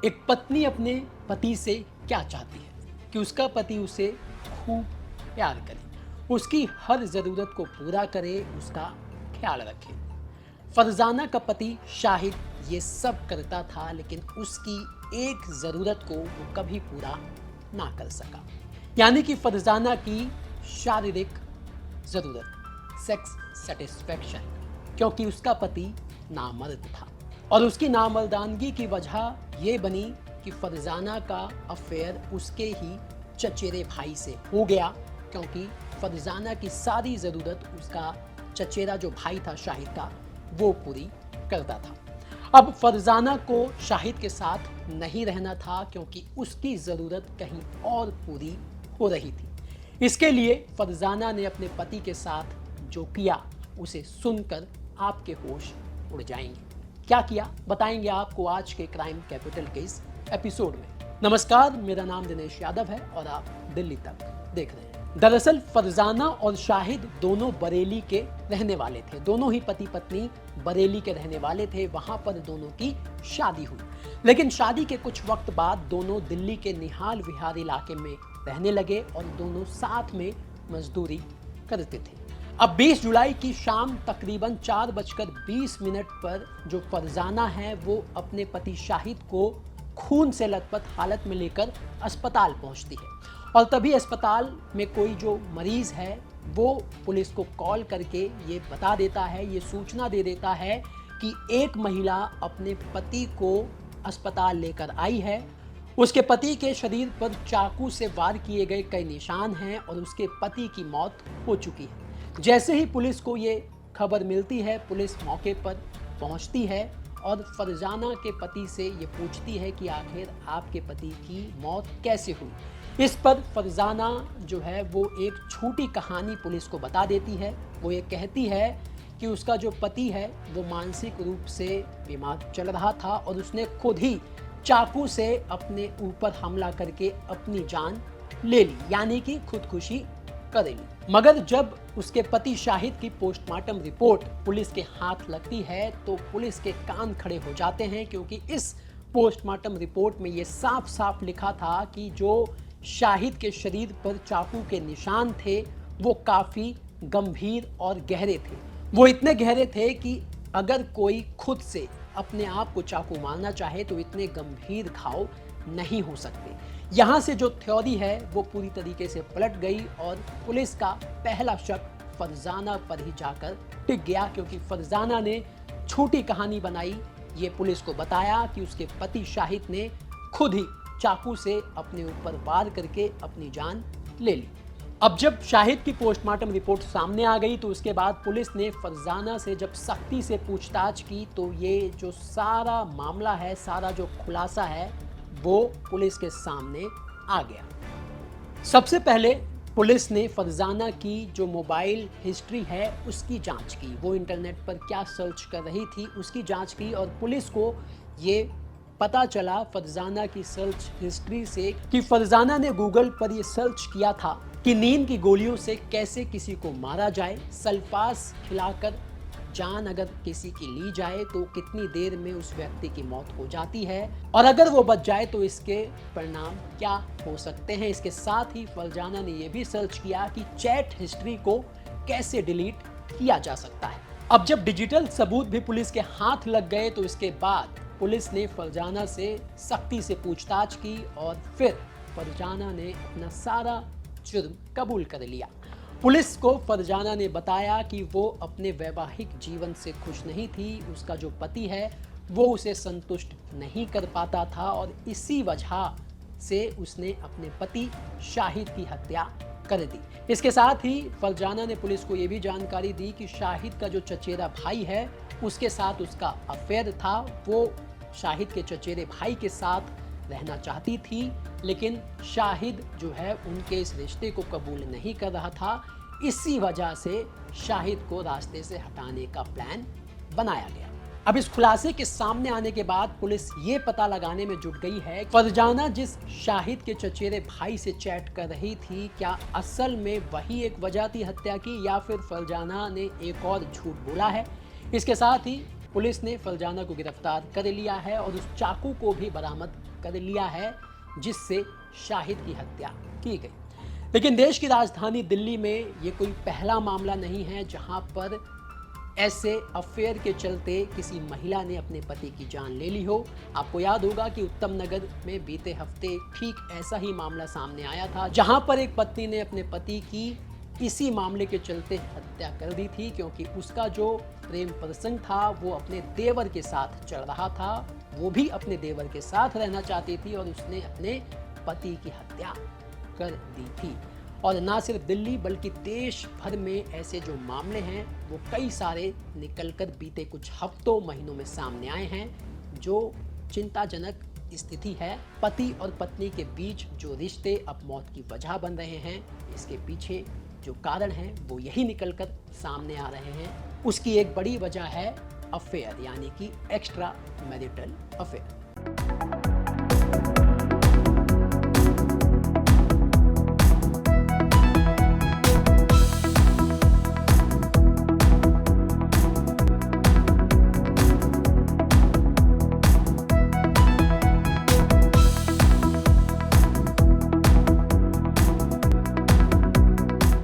एक पत्नी अपने पति से क्या चाहती है कि उसका पति उसे खूब प्यार करे, उसकी हर ज़रूरत को पूरा करे, उसका ख्याल रखे। फरजाना का पति शाहिद ये सब करता था, लेकिन उसकी एक ज़रूरत को वो कभी पूरा ना कर सका, यानी कि फरजाना की शारीरिक ज़रूरत, सेक्स सेटिस्फैक्शन, क्योंकि उसका पति नामर्द था। और उसकी नामर्दानगी की वजह ये बनी कि फरजाना का अफेयर उसके ही चचेरे भाई से हो गया, क्योंकि फरजाना की सारी ज़रूरत उसका चचेरा जो भाई था शाहिद का, वो पूरी करता था। अब फरजाना को शाहिद के साथ नहीं रहना था, क्योंकि उसकी ज़रूरत कहीं और पूरी हो रही थी। इसके लिए फरजाना ने अपने पति के साथ जो किया उसे सुनकर आपके होश उड़ जाएंगे। क्या किया बताएंगे आपको आज के क्राइम कैपिटल के इस एपिसोड में। नमस्कार, मेरा नाम दिनेश यादव है और आप दिल्ली तक देख रहे हैं। दरअसल फरजाना और शाहिद दोनों बरेली के रहने वाले थे। दोनों ही पति पत्नी बरेली के रहने वाले थे। वहां पर दोनों की शादी हुई, लेकिन शादी के कुछ वक्त बाद दोनों दिल्ली के निहाल विहार इलाके में रहने लगे और दोनों साथ में मजदूरी करते थे। अब 20 जुलाई की शाम तकरीबन 4:20 पर जो फरजाना है वो अपने पति शाहिद को खून से लथपथ हालत में लेकर अस्पताल पहुंचती है। और तभी अस्पताल में कोई जो मरीज है वो पुलिस को कॉल करके ये बता देता है, ये सूचना दे देता है कि एक महिला अपने पति को अस्पताल लेकर आई है। उसके पति के शरीर पर चाकू से वार किए गए कई निशान हैं और उसके पति की मौत हो चुकी है। जैसे ही पुलिस को ये खबर मिलती है, पुलिस मौके पर पहुंचती है और फरजाना के पति से ये पूछती है कि आखिर आपके पति की मौत कैसे हुई। इस पर फरजाना जो है वो एक छोटी कहानी पुलिस को बता देती है। वो ये कहती है कि उसका जो पति है वो मानसिक रूप से बीमार चल रहा था और उसने खुद ही चाकू से अपने ऊपर हमला करके अपनी जान ले ली, यानी कि खुदकुशी करेगी। मगर जब उसके पति शाहिद की पोस्टमार्टम रिपोर्ट पुलिस के हाथ लगती है तो पुलिस के कान खड़े हो जाते हैं, क्योंकि इस पोस्टमार्टम रिपोर्ट में ये साफ साफ लिखा था कि जो शाहिद के शरीर पर चाकू के निशान थे वो काफ़ी गंभीर और गहरे थे। वो इतने गहरे थे कि अगर कोई खुद से अपने आप को चाकू मारना चाहे तो इतने गंभीर घाव नहीं हो सकते। यहाँ से जो थ्योरी है वो पूरी तरीके से पलट गई और पुलिस का पहला शक फरजाना पर ही जाकर टिक गया, क्योंकि फरजाना ने छोटी कहानी बनाई। ये पुलिस को बताया कि उसके पति शाहिद ने खुद ही चाकू से अपने ऊपर वार करके अपनी जान ले ली। अब जब शाहिद की पोस्टमार्टम रिपोर्ट सामने आ गई तो उसके बाद पुलिस ने फरजाना से जब सख्ती से पूछताछ की तो ये जो सारा मामला है, सारा जो खुलासा है वो पुलिस के सामने आ गया। सबसे पहले पुलिस ने फरजाना की जो मोबाइल हिस्ट्री है उसकी जांच की। वो इंटरनेट पर क्या सर्च कर रही थी उसकी जांच की और पुलिस को ये पता चला फरजाना की सर्च हिस्ट्री से कि फरजाना ने गूगल पर ये सर्च किया था कि नींद की गोलियों से कैसे किसी को मारा जाए, सल्फास खिलाकर जान अगर किसी की ली जाए तो कितनी देर में उस व्यक्ति की मौत हो जाती है और अगर वो बच जाए तो इसके परिणाम क्या हो सकते हैं। इसके साथ ही फरजाना ने यह भी सर्च किया कि चैट हिस्ट्री को कैसे डिलीट किया जा सकता है। अब जब डिजिटल सबूत भी पुलिस के हाथ लग गए तो इसके बाद पुलिस ने फरजाना से सख्ती से पूछताछ की और फिर फरजाना ने अपना सारा जुर्म कबूल कर लिया। पुलिस को फरजाना ने बताया कि वो अपने वैवाहिक जीवन से खुश नहीं थी। उसका जो पति है वो उसे संतुष्ट नहीं कर पाता था और इसी वजह से उसने अपने पति शाहिद की हत्या कर दी। इसके साथ ही फरजाना ने पुलिस को ये भी जानकारी दी कि शाहिद का जो चचेरा भाई है उसके साथ उसका अफेयर था। वो शाहिद के चचेरे भाई के साथ रहना चाहती थी, लेकिन शाहिद जो है उनके इस रिश्ते को कबूल नहीं कर रहा था। इसी वजह से शाहिद को रास्ते से हटाने का प्लान बनाया गया। अब इस खुलासे के सामने आने के बाद पुलिस ये पता लगाने में जुट गई है फरजाना जिस शाहिद के चचेरे भाई से चैट कर रही थी, क्या असल में वही एक वजह थी हत्या की या फिर फरजाना ने एक और झूठ बोला है। इसके साथ ही पुलिस ने फरजाना को गिरफ्तार कर लिया है और उस चाकू को भी बरामद कर लिया है जिससे शाहिद की हत्या की गई। लेकिन देश की राजधानी दिल्ली में ये कोई पहला मामला नहीं है जहां पर ऐसे अफेयर के चलते किसी महिला ने अपने पति की जान ले ली हो। आपको याद होगा कि उत्तम नगर में बीते हफ्ते ठीक ऐसा ही मामला सामने आया था, जहां पर एक पत्नी ने अपने पति की इसी मामले के चलते हत्या कर दी थी, क्योंकि उसका जो प्रेम प्रसंग था वो अपने देवर के साथ चल रहा था। वो भी अपने देवर के साथ रहना चाहती थी और उसने अपने पति की हत्या कर दी थी। और ना सिर्फ दिल्ली बल्कि देश भर में ऐसे जो मामले हैं वो कई सारे निकलकर बीते कुछ हफ्तों महीनों में सामने आए हैं, जो चिंताजनक स्थिति है। पति और पत्नी के बीच जो रिश्ते अब मौत की वजह बन रहे हैं, इसके पीछे जो कारण है वो यही निकलकर सामने आ रहे हैं। उसकी एक बड़ी वजह है अफेयर, यानी कि एक्स्ट्रा मैरिटल अफेयर।